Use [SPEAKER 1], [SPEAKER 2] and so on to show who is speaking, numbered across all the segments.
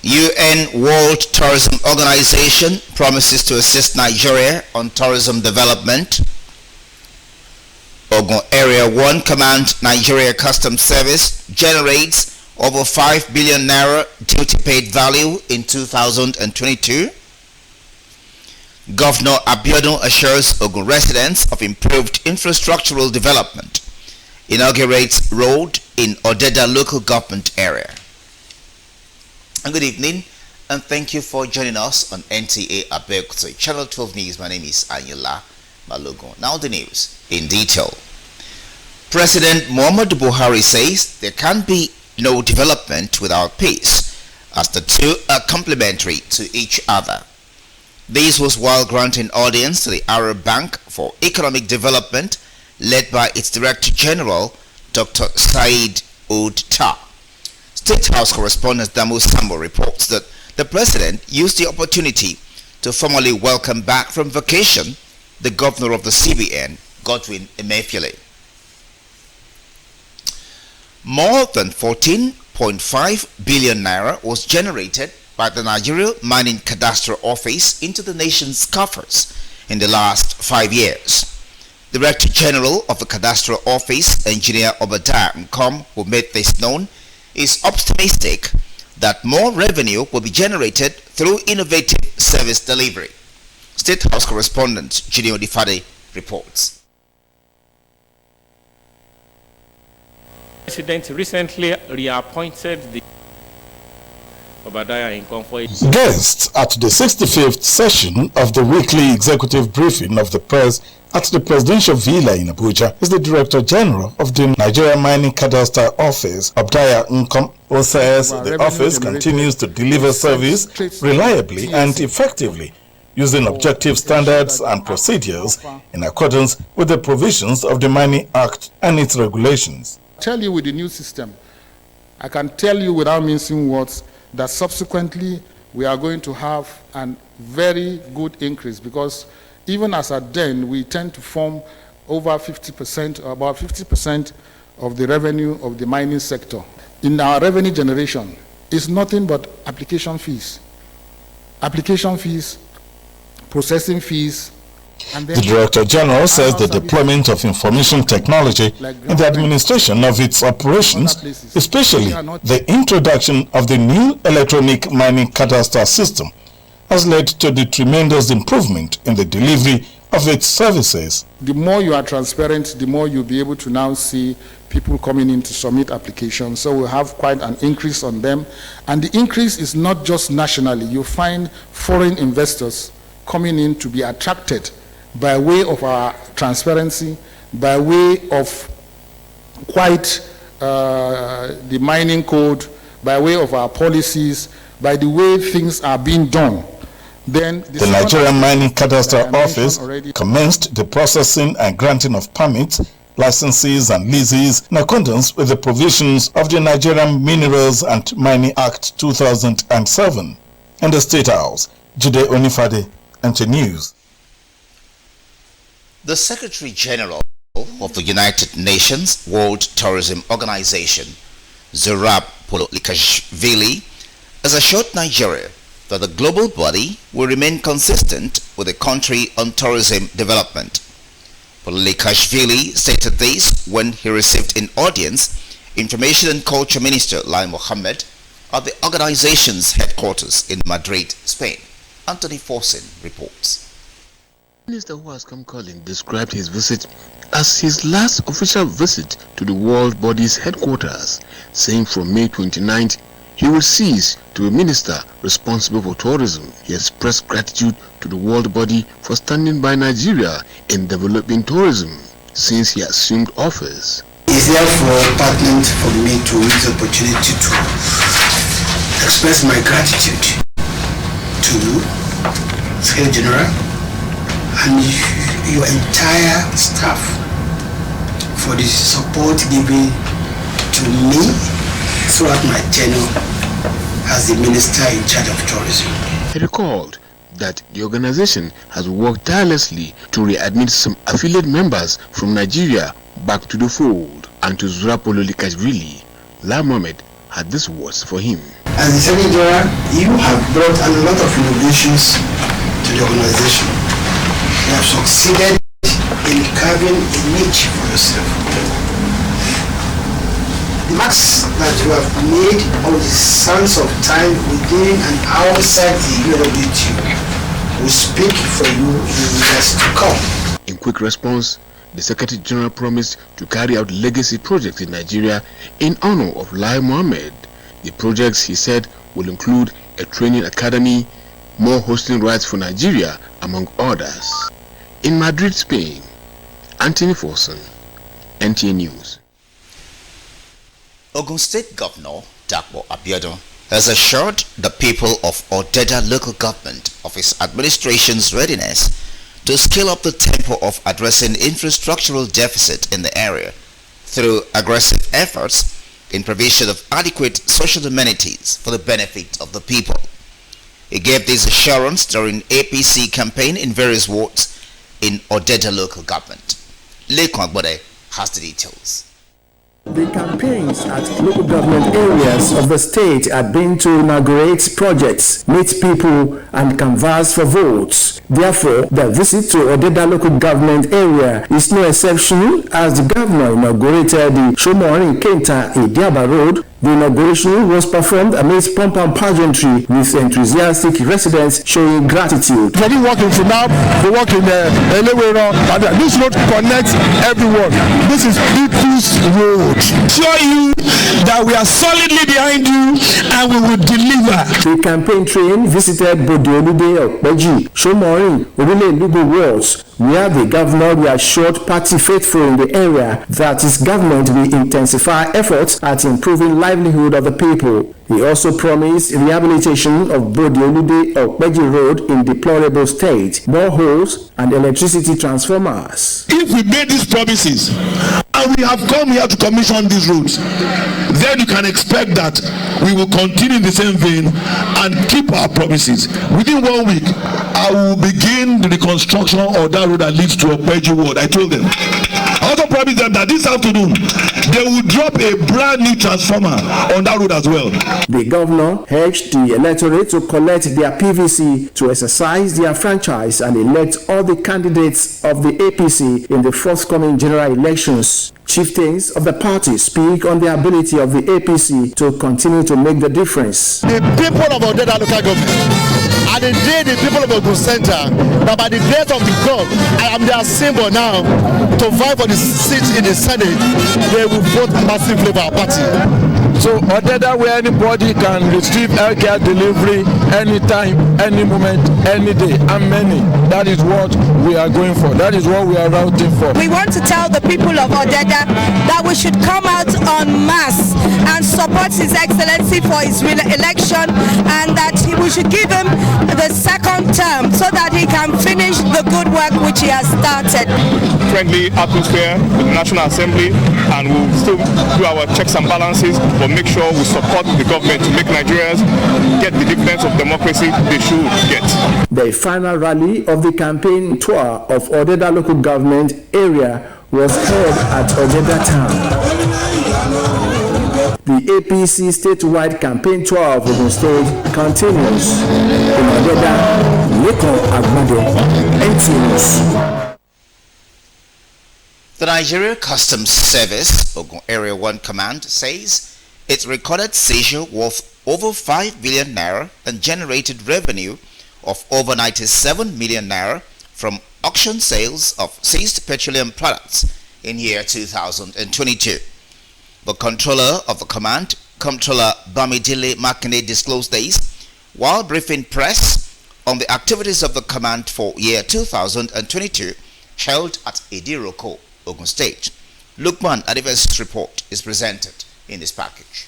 [SPEAKER 1] UN World Tourism Organization promises to assist Nigeria on tourism development. Ogun Area 1 Command Nigeria Customs Service generates over 5 billion naira duty paid value in 2022. Governor Abeokuta assures Ogun residents of improved infrastructural development. Inaugurates road in Odeda local government area. And good evening, and thank you for joining us on NTA Abeokuta, Channel 12 News. My name is Anyola Balogun. Now the news in detail. President Muhammadu Buhari says there can be no development without peace, as the two are complementary to each other. This was while granting audience to the Arab Bank for Economic Development, led by its Director General, Dr. Said Oud-Ta. State House correspondent Damu Sambo reports that the President used the opportunity to formally welcome back from vacation the Governor of the CBN, Godwin Emefiele. More than 14.5 billion naira was generated by the Nigeria Mining Cadastral Office into the nation's coffers in the last 5 years. Director General of the Cadastral Office, Engineer Obadiah Nkom, who made this known, is optimistic that more revenue will be generated through innovative service delivery. State House correspondent Junior Difade reports.
[SPEAKER 2] President recently reappointed the Obadiah Nkom for
[SPEAKER 3] guests at the 65th session of the weekly executive briefing of the press at the Presidential Villa in Abuja is the Director General of the Nigeria Mining Cadastral Office, Obadiah Nkom, who says the office continues to deliver service reliably and effectively, using objective standards and procedures in accordance with the provisions of the Mining Act and its regulations.
[SPEAKER 4] Tell you with the new system, I can tell you without mincing words that subsequently we are going to have a very good increase, because even as at then we tend to form over 50% or about 50% of the revenue of the mining sector. In our revenue generation, it's nothing but application fees, processing fees. And
[SPEAKER 3] the Director General says the deployment of information technology in the administration of its operations, especially the introduction of the new electronic mining cadastral system, has led to the tremendous improvement in the delivery of its services.
[SPEAKER 4] The more you are transparent, the more you'll be able to now see people coming in to submit applications. So we'll have quite an increase on them. And the increase is not just nationally. You find foreign investors coming in to be attracted by way of our transparency, by way of the mining code, by way of our policies, by the way things are being done. Then
[SPEAKER 3] the Nigerian Mining Cadastral Office commenced the processing and granting of permits, licenses and leases in accordance with the provisions of the Nigerian Minerals and Mining Act 2007. In the State House, Jide Onifade, NTA News.
[SPEAKER 1] The Secretary General of the United Nations World Tourism Organization, Zurab Pololikashvili, has assured Nigeria that the global body will remain consistent with the country on tourism development. Pololikashvili stated this when he received in audience Information and Culture Minister Lai Mohammed at the organization's headquarters in Madrid, Spain. Anthony Forsen reports.
[SPEAKER 5] The minister who has come calling described his visit as his last official visit to the world body's headquarters, saying from May 29th he will cease to be minister responsible for tourism. He expressed gratitude to the world body for standing by Nigeria in developing tourism since he assumed office.
[SPEAKER 6] It is therefore pertinent for me to use the opportunity to express my gratitude to Secretary General and your entire staff for the support given to me throughout my tenure as the Minister in charge of tourism.
[SPEAKER 5] He recalled that the organization has worked tirelessly to readmit some affiliate members from Nigeria back to the fold, and to Zurab Pololikashvili, La Mohammed had these words for him.
[SPEAKER 6] As the Secretary General, you have brought a lot of innovations to the organization. You have succeeded in carving a niche for yourself. The marks that you have made on the sands of time within and outside the UWT will speak for you in years to come.
[SPEAKER 5] In quick response, the Secretary General promised to carry out legacy projects in Nigeria in honor of Lai Mohammed. The projects, he said, will include a training academy, more hosting rights for Nigeria, among others. In Madrid, Spain, Anthony Forson, NTA News.
[SPEAKER 1] Ogun State Governor Dapo Abiodun has assured the people of Odeda local government of his administration's readiness to scale up the tempo of addressing infrastructural deficit in the area through aggressive efforts in provision of adequate social amenities for the benefit of the people. He gave this assurance during APC campaign in various wards in Odeda local government. Lekon Agbode has the details.
[SPEAKER 7] The campaigns at local government areas of the state had been to inaugurate projects, meet people, and canvass for votes. Therefore, the visit to Odeda local government area is no exception, as the governor inaugurated the Shomorin Kenta Idiaba Road. The inauguration was performed amidst pomp and pageantry, with enthusiastic residents showing gratitude.
[SPEAKER 8] They didn't work in Funab, they work in Elewero, and this road connects everyone. This is people's road. Show you that we are solidly behind you and we will deliver.
[SPEAKER 7] The campaign train visited Bodiolude Okpeji, Shomorin, Orile Lugu wards, where the governor reassured party faithful in the area that his government will intensify efforts at improving livelihood of the people. He also promised rehabilitation of Bodiolude Okpeji Road in deplorable state, more holes, and electricity transformers.
[SPEAKER 8] If we made these promises and we have come here to commission these roads, then you can expect that we will continue in the same vein and keep our promises. Within 1 week, I will begin the reconstruction of that road that leads to Okpeji Ward. I told them. I also promised them that this afternoon they will drop a brand new transformer on that road as well.
[SPEAKER 7] The governor urged the electorate to collect their PVC to exercise their franchise and elect all the candidates of the APC in the forthcoming general elections. Chieftains of the party speak on the ability of the APC to continue to make the difference.
[SPEAKER 8] The people of Odeda local government, and the day the people of Ogun Center, that by the grace of the God, I am their symbol now to fight for the seat in the Senate, they will vote massively for our party. So Odeda, where anybody can receive healthcare delivery anytime, any moment, any day, and many. That is what we are going for. That is what we are routing for.
[SPEAKER 9] We want to tell the people of Odeda that we should come out en masse and support His Excellency for his election, and that we should give him the second term so that he can finish the good work which he has started.
[SPEAKER 2] Friendly atmosphere with the National Assembly, and we'll still do our checks and balances, but make sure we support the government to make Nigerians get the dividends of democracy they should get.
[SPEAKER 7] The final rally of the campaign tour of Odeda local government area was held at Odeda town. The APC statewide campaign tour of Ogun State continues. In Odeda, Lekon Agbode, NTA News.
[SPEAKER 1] The Nigeria Customs Service, Ogun Area 1 Command, says it recorded seizure worth over 5 billion naira and generated revenue of over 97 million naira from auction sales of seized petroleum products in year 2022. The controller of the command, Comptroller Bamidele Makinde, disclosed this while briefing press on the activities of the command for year 2022 held at Idiroko, Ogun State. Lukman Adiva's report is presented in this package.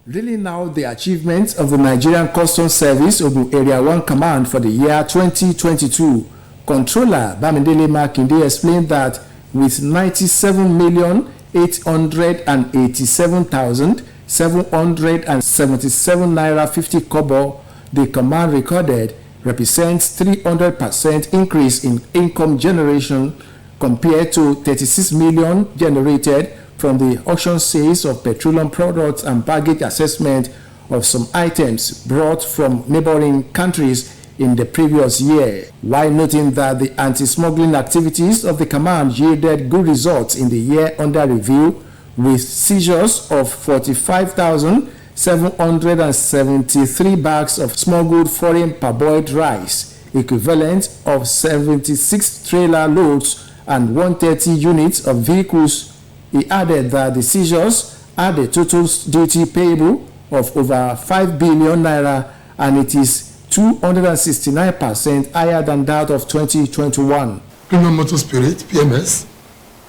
[SPEAKER 7] Reeling out the achievements of the Nigerian Customs Service Ogun Area 1 Command for the year 2022, Controller Bamidele Makinde explained that with 97,887,777 naira 50 kobo, the command recorded represents 300% increase in income generation compared to 36 million generated from the auction sales of petroleum products and baggage assessment of some items brought from neighboring countries in the previous year, while noting that the anti-smuggling activities of the command yielded good results in the year under review, with seizures of 45,773 bags of smuggled foreign parboiled rice, equivalent of 76 trailer loads and 130 units of vehicles. He added that the seizures had a total duty payable of over 5 billion naira, and it is 269% higher than that of 2021.
[SPEAKER 10] Premium motor spirit, PMS,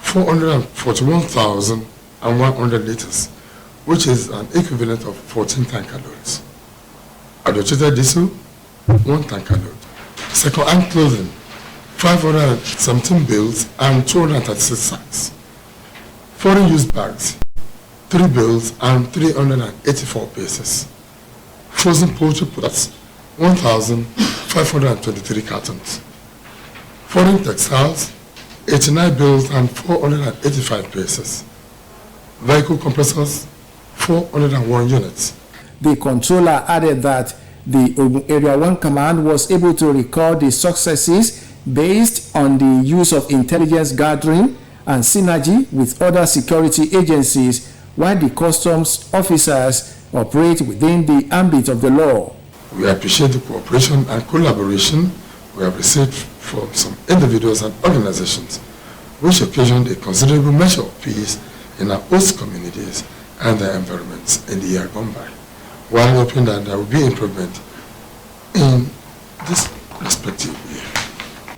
[SPEAKER 10] 441,100 liters, which is an equivalent of 14 tanker loads. Adulterated diesel, 1 tanker load. Second-hand clothing, 517 bales and 236 sacks. Foreign used bags, 3 bales and 384 pieces. Frozen poultry products, 1,523 cartons. Foreign textiles, 89 bales and 485 pieces. Vehicle compressors, 401 units.
[SPEAKER 7] The controller added that the Ogun Area 1 Command was able to record the successes based on the use of intelligence gathering and synergy with other security agencies, while the customs officers operate within the ambit of the law.
[SPEAKER 10] We appreciate the cooperation and collaboration we have received from some individuals and organizations, which occasioned a considerable measure of peace in our host communities and their environments in the year gone by, while hoping that there will be improvement in this respective year.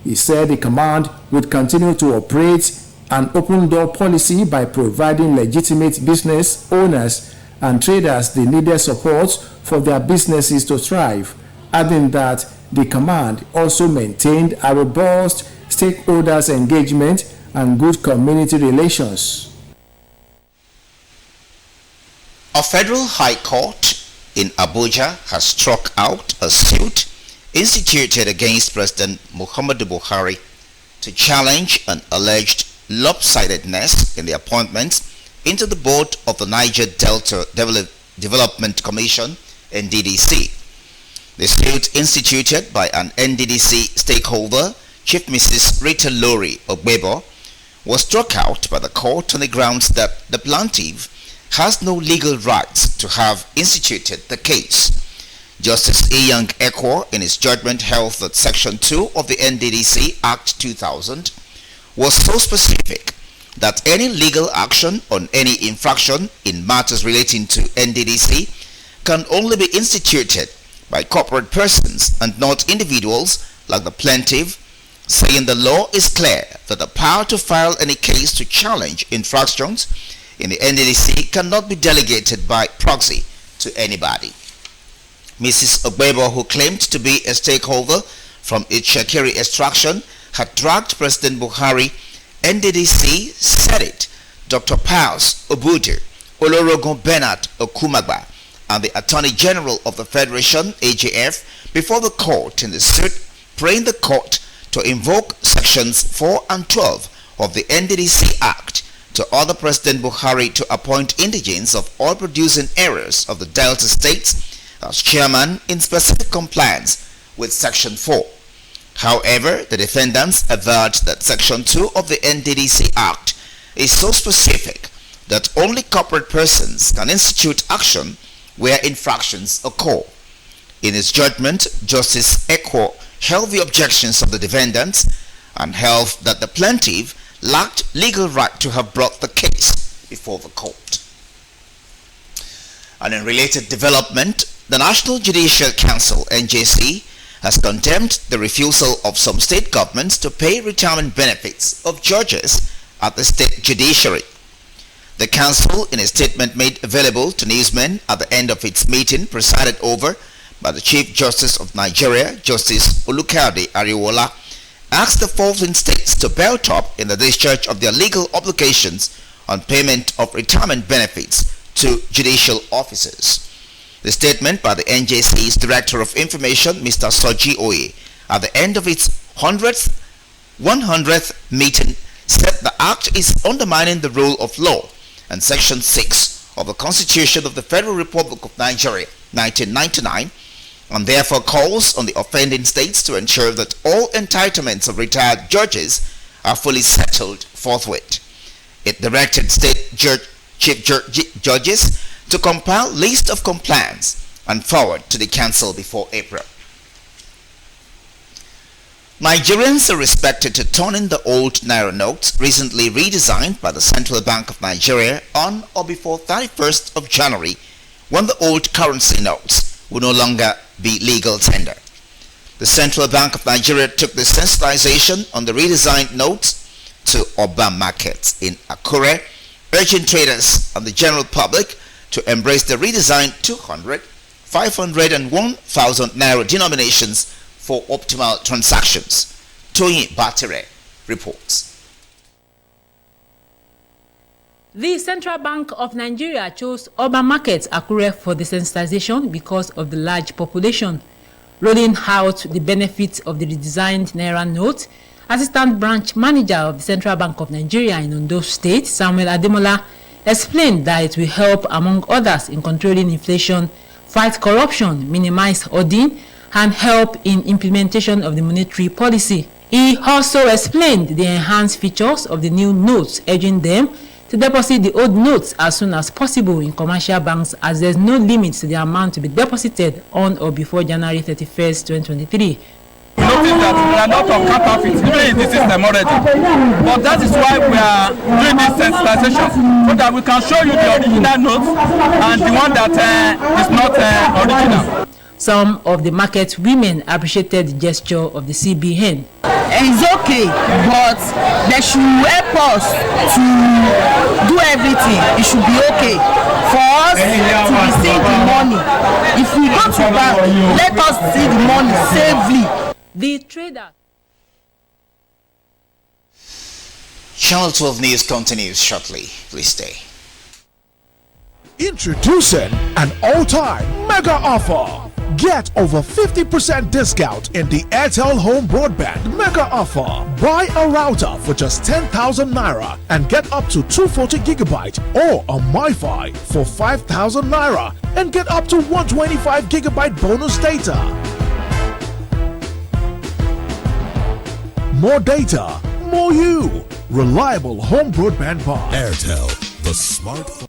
[SPEAKER 7] He said the command would continue to operate an open door policy by providing legitimate business owners and traders the needed support for their businesses to thrive, adding that the command also maintained a robust stakeholders engagement and good community relations.
[SPEAKER 1] A federal high court in Abuja has struck out a suit instituted against President Muhammadu Buhari to challenge an alleged lopsidedness in the appointments into the board of the Niger Delta Development Commission, NDDC. The suit, instituted by an NDDC stakeholder, Chief Mrs. Rita Lori Ogbebo, was struck out by the court on the grounds that the plaintiff has no legal rights to have instituted the case. Justice Iyang Ekwo, in his judgment, held that Section 2 of the NDDC Act 2000 was so specific that any legal action on any infraction in matters relating to NDDC can only be instituted by corporate persons and not individuals like the plaintiff, saying the law is clear that the power to file any case to challenge infractions in the NDDC cannot be delegated by proxy to anybody. Mrs. Ogbebo, who claimed to be a stakeholder from its Shakiri extraction, had dragged President Buhari, NDDC Senate, Dr. Pius Obudu, Olorogun Bernard Okumagba, and the Attorney General of the Federation, AGF, before the court in the suit, praying the court to invoke Sections 4 and 12 of the NDDC Act to order President Buhari to appoint indigents of oil-producing areas of the Delta States as chairman in specific compliance with Section 4. However, the defendants averred that Section 2 of the NDDC Act is so specific that only corporate persons can institute action where infractions occur. In his judgment, Justice Ekwo held the objections of the defendants and held that the plaintiff lacked legal right to have brought the case before the court. And in related development, the National Judicial Council, NJC, has condemned the refusal of some state governments to pay retirement benefits of judges at the state judiciary. The council, in a statement made available to newsmen at the end of its meeting presided over by the Chief Justice of Nigeria, Justice Olukade Ariwola, asked the 14 states to belt up in the discharge of their legal obligations on payment of retirement benefits to judicial officers. The statement by the NJC's Director of Information, Mr. Soji Oye, at the end of its 100th meeting, said the act is undermining the rule of law and Section 6 of the Constitution of the Federal Republic of Nigeria, 1999, and therefore calls on the offending states to ensure that all entitlements of retired judges are fully settled forthwith. It directed state chief judges to compile list of complaints and forward to the council before April. Nigerians are expected to turn in the old Naira notes recently redesigned by the Central Bank of Nigeria on or before 31st of January, when the old currency notes will no longer be legal tender. The Central Bank of Nigeria took the sensitization on the redesigned notes to urban markets in Akure, urging traders and the general public to embrace the redesigned 200, 500 and 1,000 Naira denominations for optimal transactions. Toyin Batire reports.
[SPEAKER 11] The Central Bank of Nigeria chose urban markets Akure for the sensitization because of the large population. Rolling out the benefits of the redesigned Naira note, Assistant Branch Manager of the Central Bank of Nigeria in Ondo State, Samuel Ademola, explained that it will help, among others, in controlling inflation, fight corruption, minimize hoarding, and help in implementation of the monetary policy. He also explained the enhanced features of the new notes, urging them to deposit the old notes as soon as possible in commercial banks, as there is no limit to the amount to be deposited on or before January 31st, 2023.
[SPEAKER 12] We notice that there are a lot of counterfeits even in the system already. But that is why we are doing this sensitization, so that we can show you the original notes and the one that is not original.
[SPEAKER 11] Some of the market women appreciated the gesture of the CBN.
[SPEAKER 13] It's okay, but they should help us to do everything. It should be okay for us to receive the money. If we go to bank, let us see the money safely.
[SPEAKER 11] The trader.
[SPEAKER 1] Channel 12 News continues shortly. Please stay.
[SPEAKER 14] Introducing an all-time mega offer. Get over 50% discount in the Airtel Home Broadband mega offer. Buy a router for just 10,000 naira and get up to 240 gigabyte or a MiFi for 5,000 naira and get up to 125 gigabyte bonus data. More data, more you. Reliable home broadband bar.
[SPEAKER 15] Airtel, the smartphone.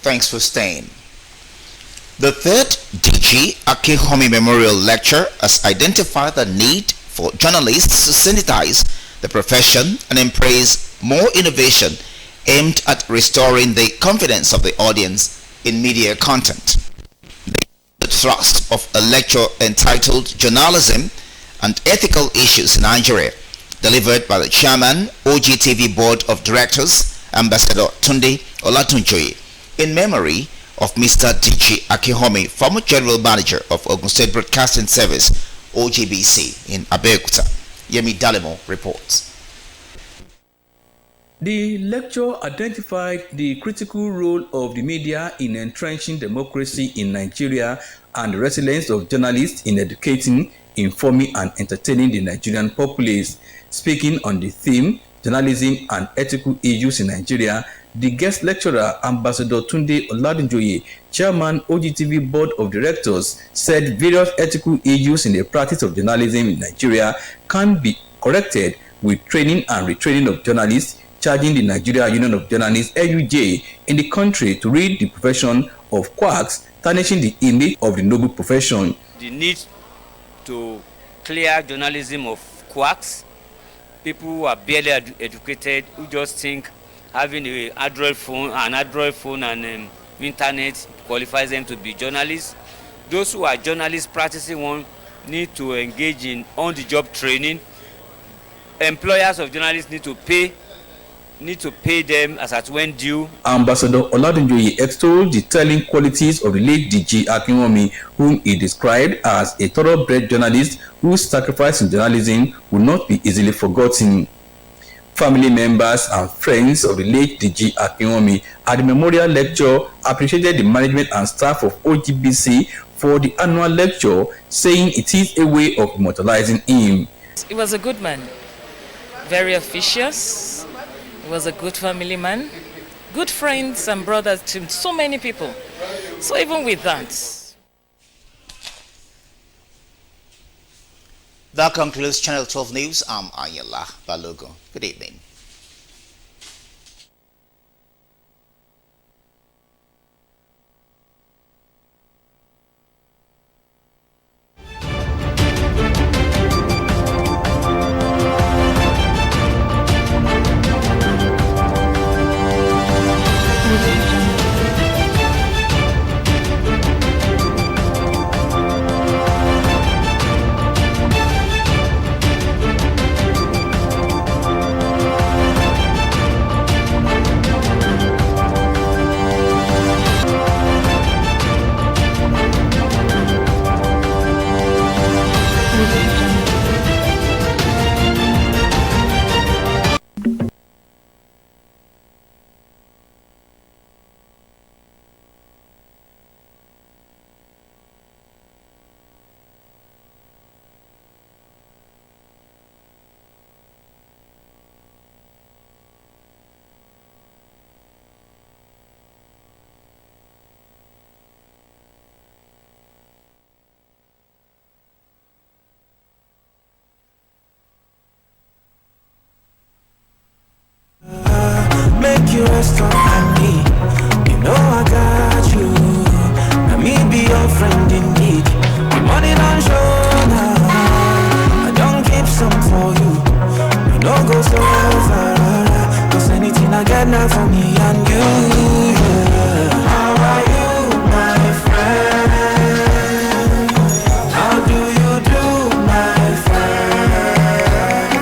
[SPEAKER 1] Thanks for staying. The third DG Akehomi Memorial Lecture has identified the need for journalists to sensitize the profession and embrace more innovation aimed at restoring the confidence of the audience in media content. The thrust of a lecture entitled Journalism and Ethical Issues in Nigeria, delivered by the Chairman, OGTV Board of Directors, Ambassador Tunde Olatunjoye, in memory of Mr. DG Akehomi, former General Manager of Ogun State Broadcasting Service, OGBC, in Abeokuta. Yemi Dalemo reports.
[SPEAKER 16] The lecture identified the critical role of the media in entrenching democracy in Nigeria and the resilience of journalists in educating, informing, and entertaining the Nigerian populace. Speaking on the theme, Journalism and Ethical Issues in Nigeria, the guest lecturer, Ambassador Tunde Olatunjoye, Chairman OGTV Board of Directors, said various ethical issues in the practice of journalism in Nigeria can be corrected with training and retraining of journalists, charging the Nigeria Union of Journalists (NUJ) in the country to rid the profession of quacks, tarnishing the image of the noble profession.
[SPEAKER 17] The need to clear journalism of quacks, people who are barely educated, who just think having an Android phone and internet qualifies them to be journalists. Those who are journalists practicing one need to engage in on-the-job training. Employers of journalists need to pay them as at when due.
[SPEAKER 16] Ambassador Olatunjoye extolled the telling qualities of the late DG Akehomi, whom he described as a thoroughbred journalist whose sacrifice in journalism will not be easily forgotten. Family members and friends of the late DG Akehomi at the memorial lecture appreciated the management and staff of OGBC for the annual lecture, saying it is a way of immortalizing him.
[SPEAKER 18] He was a good man, very officious. He was a good family man, good friends and brothers to so many people. So even with that.
[SPEAKER 1] That concludes Channel 12 News. I'm Ayala Balogo. Good evening.
[SPEAKER 19] Make you rest on me. You know I got you. Let me be your friend in need. The money don't show now. I don't keep some for you. You know go so far. Cause anything I get now for me and you. Yeah. How are you, my friend? How do you do, my friend?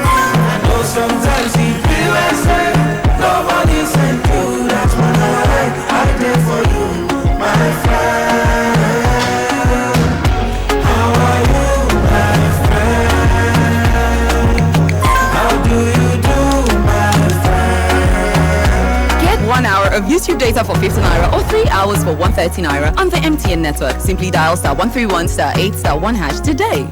[SPEAKER 19] I know sometimes it feels like nobody sent you, that's when I did for you, my friend. How are you, my friend? How do you do, my friend?
[SPEAKER 20] Get 1 hour of YouTube data for 50 Naira or 3 hours for 130 Naira on the MTN network. Simply dial *131 *8 *1# today.